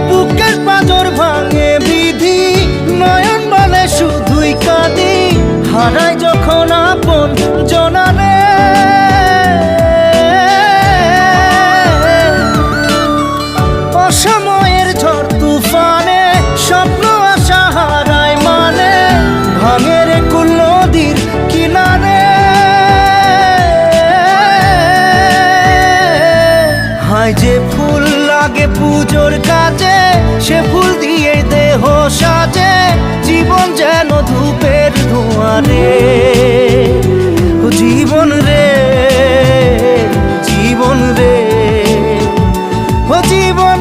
বুকের পাঁজর ভাঙে বিধি, নয়ন বলে শুধুই কাঁদি, হারাই যখন আপন জনারে। অসময়ের ঝড় তুফানে স্বপ্ন আশা হারায় মানে, ভাঙে রে কুল নদীর কিনারে। হায় যে ফুল লাগে পুজোর কাজে, সে ফুল দিয়ে দেহ সাজে, জীবন যেন ধূপের ধোঁয়ারে। জীবন রে, জীবন রে, ও জীবন